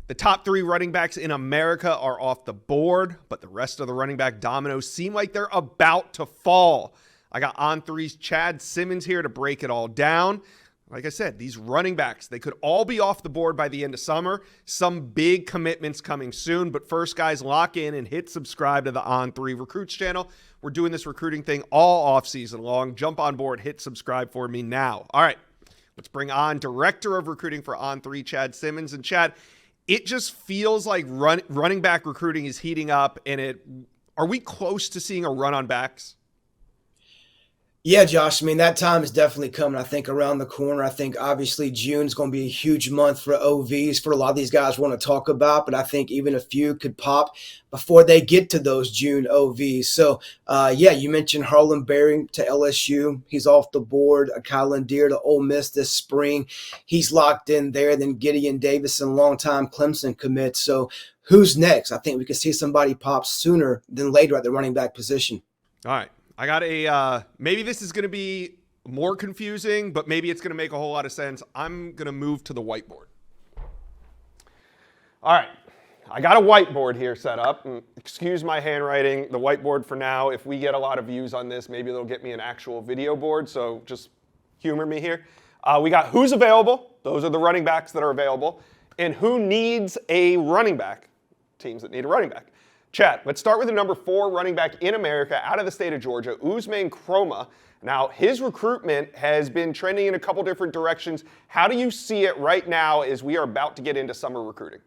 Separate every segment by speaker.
Speaker 1: The top 3 running backs in America are off the board, but the rest of the running back dominoes seem like they're about to fall. I got On3's Chad Simmons here to break it all down. Like I said, these running backs, they could all be off the board by the end of summer. Some big commitments coming soon. But first, guys, lock in and hit subscribe to the On3 Recruits channel. We're doing this recruiting thing all offseason long. Jump on board, hit subscribe for me now. All right, let's bring on Director of Recruiting for On3, Chad Simmons. And Chad, it just feels like running back recruiting is heating up. And are we close to seeing a run on backs?
Speaker 2: Yeah, Josh, I mean, that time is definitely coming, I think, around the corner. I think, obviously, June is going to be a huge month for OVs for a lot of these guys want to talk about, but I think even a few could pop before they get to those June OVs. So, yeah, you mentioned Harlan Berry to LSU. He's off the board. Kylan Deere to Ole Miss this spring. He's locked in there. Then Gideon Davison, longtime Clemson commit. So who's next? I think we could see somebody pop sooner than later at the running back position.
Speaker 1: All right. I got maybe this is going to be more confusing, but maybe it's going to make a whole lot of sense. I'm going to move to the whiteboard. All right. I got a whiteboard here set up. Excuse my handwriting, the whiteboard for now. If we get a lot of views on this, maybe they'll get me an actual video board. So just humor me here. We got who's available. Those are the running backs that are available. And who needs a running back. Teams that need a running back. Chad, let's start with the number 4 running back in America out of the state of Georgia, Usman Kroma. Now, his recruitment has been trending in a couple different directions. How do you see it right now as we are about to get into summer recruiting?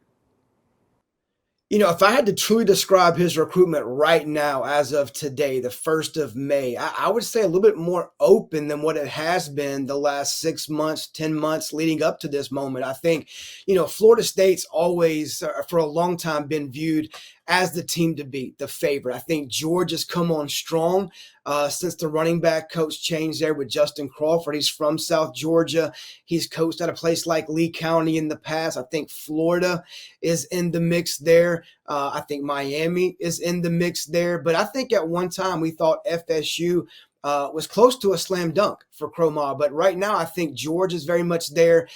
Speaker 2: You know, if I had to truly describe his recruitment right now, as of today, the 1st of May, I would say a little bit more open than what it has been the last 6 months, 10 months leading up to this moment. I think, you know, Florida State's always, for a long time, been viewed as the team to beat, the favorite. I think Georgia's come on strong since the running back coach changed there with Justin Crawford. He's from South Georgia. He's coached at a place like Lee County in the past. I think Florida is in the mix there. I think Miami is in the mix there. But I think at one time we thought FSU was close to a slam dunk for Kroma. But right now I think Georgia is very much there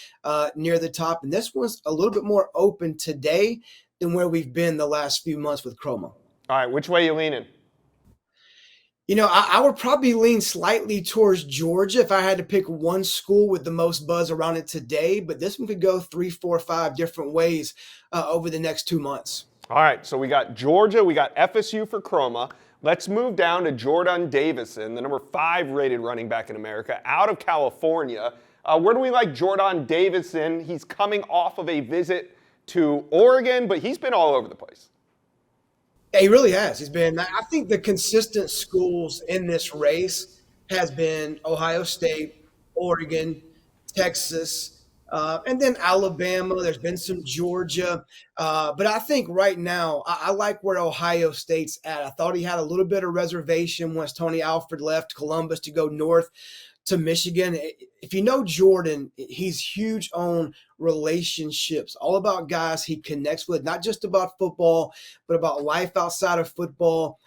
Speaker 2: near the top. And this one's a little bit more open today than where we've been the last few months with Kroma.
Speaker 1: All right, which way are you leaning?
Speaker 2: You know, I would probably lean slightly towards Georgia if I had to pick one school with the most buzz around it today, but this one could go 3, 4, 5 different ways over the next 2 months.
Speaker 1: All right, so we got Georgia, we got FSU for Kroma. Let's move down to Jordan Davison, the number 5 rated running back in America, out of California. Where do we like Jordan Davison? He's coming off of a visit to Oregon, but he's been all over the place.
Speaker 2: Yeah, he really has. He's been, I think the consistent schools in this race has been Ohio State, Oregon, Texas, and then Alabama. There's been some Georgia. But I think right now, I like where Ohio State's at. I thought he had a little bit of reservation once Tony Alford left Columbus to go north to Michigan. If you know Jordan, he's huge on relationships, all about guys he connects with, not just about football, but about life outside of football.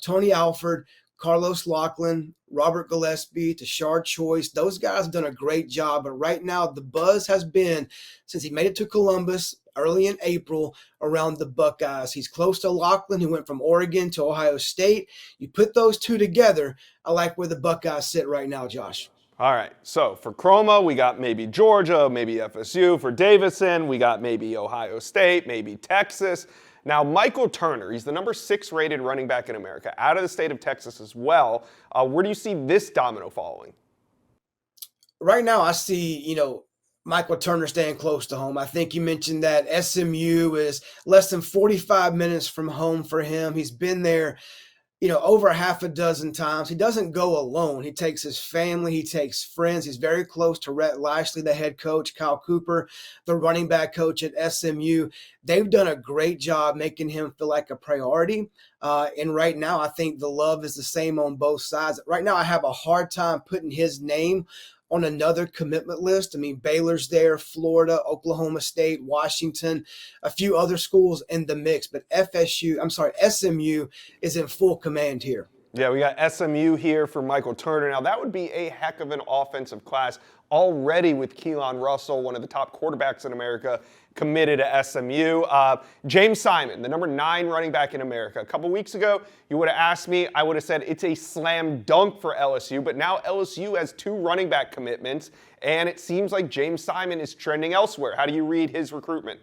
Speaker 2: Tony Alford, Carlos Lachlan, Robert Gillespie, Tashard Choice, those guys have done a great job. But right now, the buzz has been, since he made it to Columbus early in April, around the Buckeyes. He's close to Lachlan, who went from Oregon to Ohio State. You put those two together, I like where the Buckeyes sit right now, Josh.
Speaker 1: All right, so for Kroma, we got maybe Georgia, maybe FSU. For Davison, we got maybe Ohio State, maybe Texas. Now, Michael Turner, he's the number 6 rated running back in America, out of the state of Texas as well. Where do you see this domino following?
Speaker 2: Right now, I see, Michael Turner staying close to home. I think you mentioned that SMU is less than 45 minutes from home for him. He's been there, over half a dozen times. He doesn't go alone. He takes his family. He takes friends. He's very close to Rhett Lashley, the head coach, Kyle Cooper, the running back coach at SMU. They've done a great job making him feel like a priority. And right now, I think the love is the same on both sides. Right now, I have a hard time putting his name on another commitment list. I mean, Baylor's there, Florida, Oklahoma State, Washington, a few other schools in the mix. But SMU is in full command here.
Speaker 1: Yeah, we got SMU here for Michael Turner. Now, that would be a heck of an offensive class already with Keelan Russell, one of the top quarterbacks in America, committed to SMU. James Simon, the number 9 running back in America. A couple weeks ago, you would have asked me, I would have said it's a slam dunk for LSU, but now LSU has 2 running back commitments, and it seems like James Simon is trending elsewhere. How do you read his recruitment?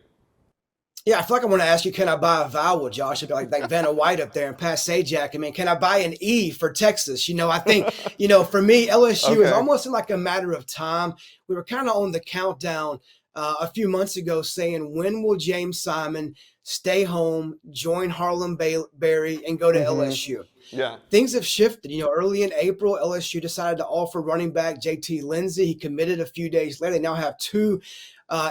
Speaker 2: Yeah, I feel like I want to ask you, can I buy a vowel, Josh? It'd be like Vanna White up there and Pat Sajak. I mean, can I buy an E for Texas? I think, for me, LSU is almost in like a matter of time. We were kind of on the countdown a few months ago saying, when will James Simon stay home, join Harlem Berry, and go to LSU?
Speaker 1: Yeah.
Speaker 2: Things have shifted. Early in April, LSU decided to offer running back JT Lindsey. He committed a few days later. They now have 2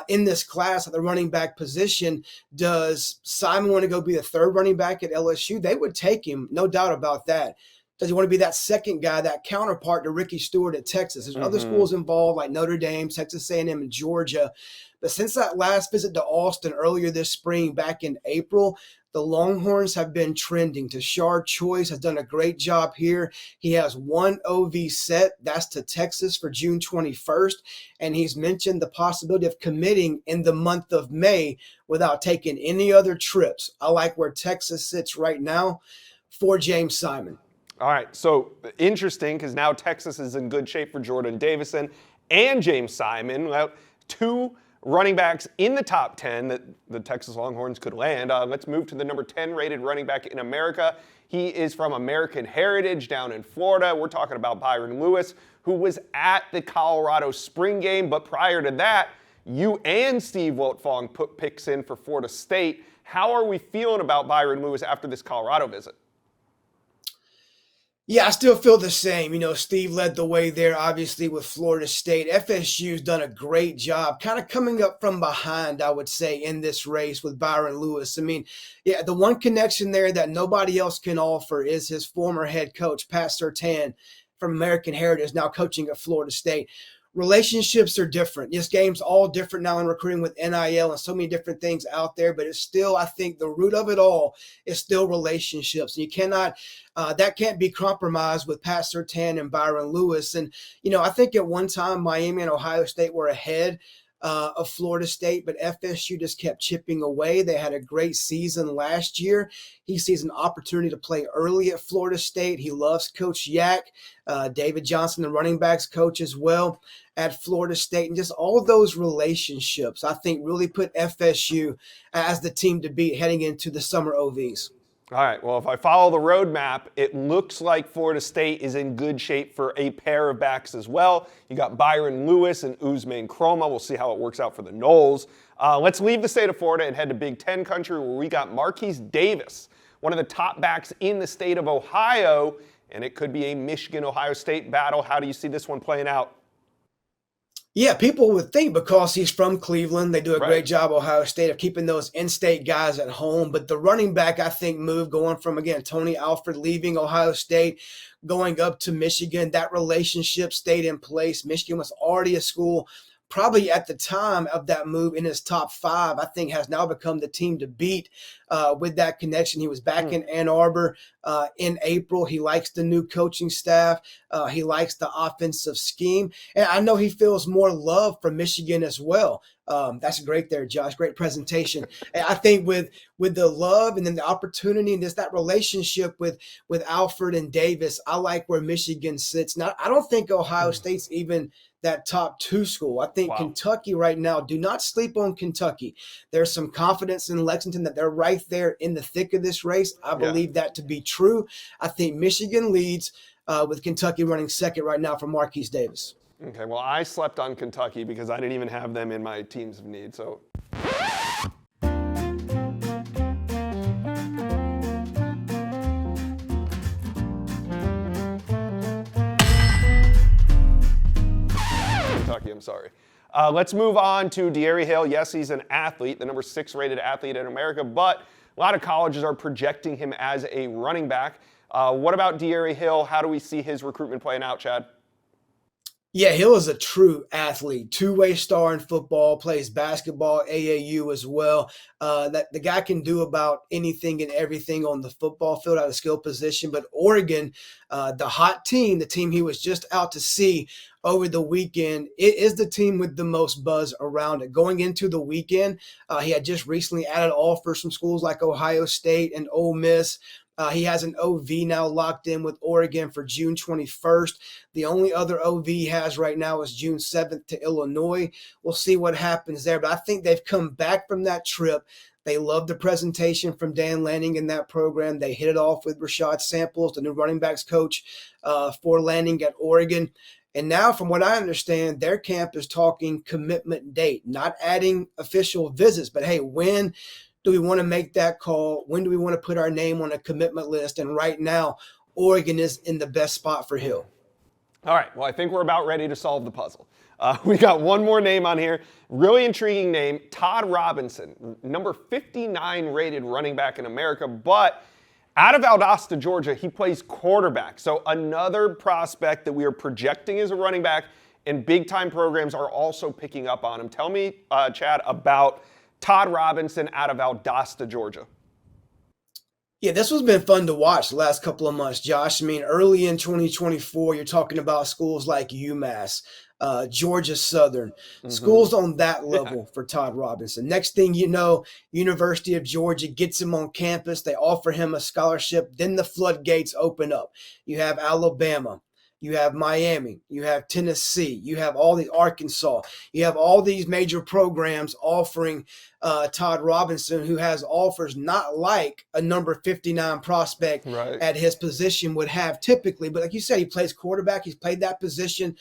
Speaker 2: in this class at the running back position. Does Simon want to go be the 3rd running back at LSU? They would take him, no doubt about that. Does he want to be that second guy, that counterpart to Ricky Stewart at Texas? There's other schools involved like Notre Dame, Texas A&M, and Georgia. But since that last visit to Austin earlier this spring, back in April, the Longhorns have been trending. Tashard Choice has done a great job here. He has 1 OV set. That's to Texas for June 21st. And he's mentioned the possibility of committing in the month of May without taking any other trips. I like where Texas sits right now for James Simon.
Speaker 1: All right, so interesting because now Texas is in good shape for Jordan Davison and James Simon. Well, 2 running backs in the top 10 that the Texas Longhorns could land. Let's move to the number 10 rated running back in America. He is from American Heritage down in Florida. We're talking about Byron Lewis, who was at the Colorado spring game. But prior to that, you and Steve Wiltfong put picks in for Florida State. How are we feeling about Byron Lewis after this Colorado visit?
Speaker 2: Yeah, I still feel the same. Steve led the way there, obviously, with Florida State. FSU's done a great job kind of coming up from behind, I would say, in this race with Byron Lewis. I mean, yeah, the one connection there that nobody else can offer is his former head coach, Pat Surtain, from American Heritage, now coaching at Florida State. Relationships are different. This game's all different now in recruiting with NIL and so many different things out there, but it's still, I think the root of it all is still relationships. And you cannot, that can't be compromised with Pat Surtain and Byron Lewis. And, I think at one time Miami and Ohio State were ahead of Florida State, but FSU just kept chipping away. They had a great season last year. He sees an opportunity to play early at Florida State. He loves Coach Yak, David Johnson, the running backs coach as well at Florida State. And just all of those relationships, I think, really put FSU as the team to beat heading into the summer OVs.
Speaker 1: All right, well, if I follow the roadmap, it looks like Florida State is in good shape for a pair of backs as well. You got Byron Lewis and Usman Chroma. We'll see how it works out for the Noles. Let's leave the state of Florida and head to Big Ten country where we got Marquise Davis, one of the top backs in the state of Ohio, and it could be a Michigan-Ohio State battle. How do you see this one playing out?
Speaker 2: Yeah, people would think because he's from Cleveland, they do a great job, Ohio State, of keeping those in-state guys at home. But the running back, I think, move going from, again, Tony Alford leaving Ohio State, going up to Michigan, that relationship stayed in place. Michigan was already a school probably at the time of that move in his top 5, I think has now become the team to beat with that connection. He was back in Ann Arbor in April. He likes the new coaching staff. He likes the offensive scheme. And I know he feels more love from Michigan as well. That's great there, Josh. Great presentation. And I think with the love and then the opportunity and just that relationship with Alford and Davis, I like where Michigan sits. Now, I don't think Ohio State's even that top 2 school. I think Kentucky right now, do not sleep on Kentucky. There's some confidence in Lexington that they're right there in the thick of this race. I believe that to be true. I think Michigan leads with Kentucky running second right now for Marquise Davis.
Speaker 1: Okay, well, I slept on Kentucky because I didn't even have them in my teams of need, so. Kentucky, I'm sorry. Let's move on to De'Ari Hill. Yes, he's an athlete, the number 6 rated athlete in America, but a lot of colleges are projecting him as a running back. What about De'Ari Hill? How do we see his recruitment playing out, Chad?
Speaker 2: Yeah, Hill is a true athlete, two-way star in football, plays basketball, AAU as well. That the guy can do about anything and everything on the football field at a skill position. But Oregon, the hot team, the team he was just out to see over the weekend, it is the team with the most buzz around it. Going into the weekend, he had just recently added offers from schools like Ohio State and Ole Miss. He has an OV now locked in with Oregon for June 21st. The only other OV he has right now is June 7th to Illinois. We'll see what happens there. But I think they've come back from that trip. They love the presentation from Dan Lanning in that program. They hit it off with Rashad Samples, the new running backs coach for Lanning at Oregon. And now, from what I understand, their camp is talking commitment date, not adding official visits, but hey, when do we want to make that call? When do we want to put our name on a commitment list? And right now, Oregon is in the best spot for Hill.
Speaker 1: All right, well, I think we're about ready to solve the puzzle. We got one more name on here. Really intriguing name, Todd Robinson, number 59 rated running back in America, but out of Valdosta, Georgia, he plays quarterback. So another prospect that we are projecting as a running back, and big-time programs are also picking up on him. Tell me, Chad, about Todd Robinson out of Valdosta, Georgia.
Speaker 2: Yeah, this has been fun to watch the last couple of months, Josh. I mean, early in 2024, you're talking about schools like UMass, Georgia Southern, schools on that level for Todd Robinson. Next thing you know, University of Georgia gets him on campus. They offer him a scholarship. Then the floodgates open up. You have Alabama. You have Miami, you have Tennessee, you have all the Arkansas, you have all these major programs offering Todd Robinson, who has offers not like a number 59 prospect at his position would have typically. But like you said, he plays quarterback. He's played that position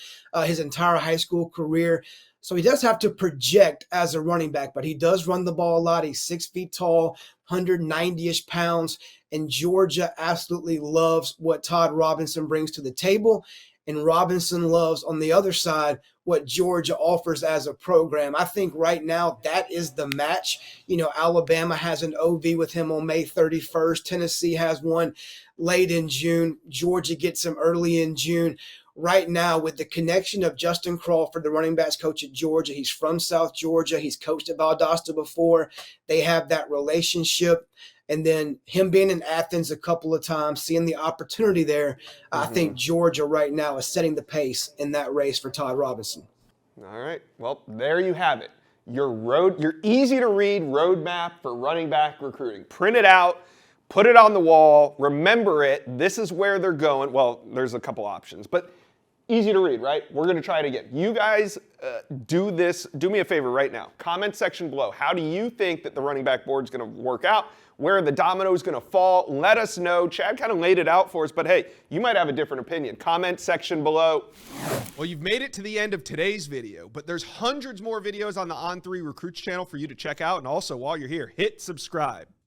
Speaker 2: his entire high school career. So he does have to project as a running back, but he does run the ball a lot. He's 6 feet tall, 190-ish pounds, and Georgia absolutely loves what Todd Robinson brings to the table. And Robinson loves, on the other side, what Georgia offers as a program. I think right now that is the match. You know, Alabama has an OV with him on May 31st. Tennessee has one late in June. Georgia gets him early in June. Right now, with the connection of Justin Crawford, the running backs coach at Georgia, he's from South Georgia. He's coached at Valdosta before. They have that relationship. And then him being in Athens a couple of times, seeing the opportunity there, I think Georgia right now is setting the pace in that race for Todd Robinson.
Speaker 1: All right. Well, there you have it. Your easy to read roadmap for running back recruiting. Print it out. Put it on the wall. Remember it. This is where they're going. Well, there's a couple options, but easy to read, right? We're going to try it again. You guys do this. Do me a favor right now. Comment section below. How do you think that the running back board is going to work out? Where are the dominoes going to fall? Let us know. Chad kind of laid it out for us, but hey, you might have a different opinion. Comment section below. Well, you've made it to the end of today's video, but there's hundreds more videos on the On3 Recruits channel for you to check out. And also, while you're here, hit subscribe.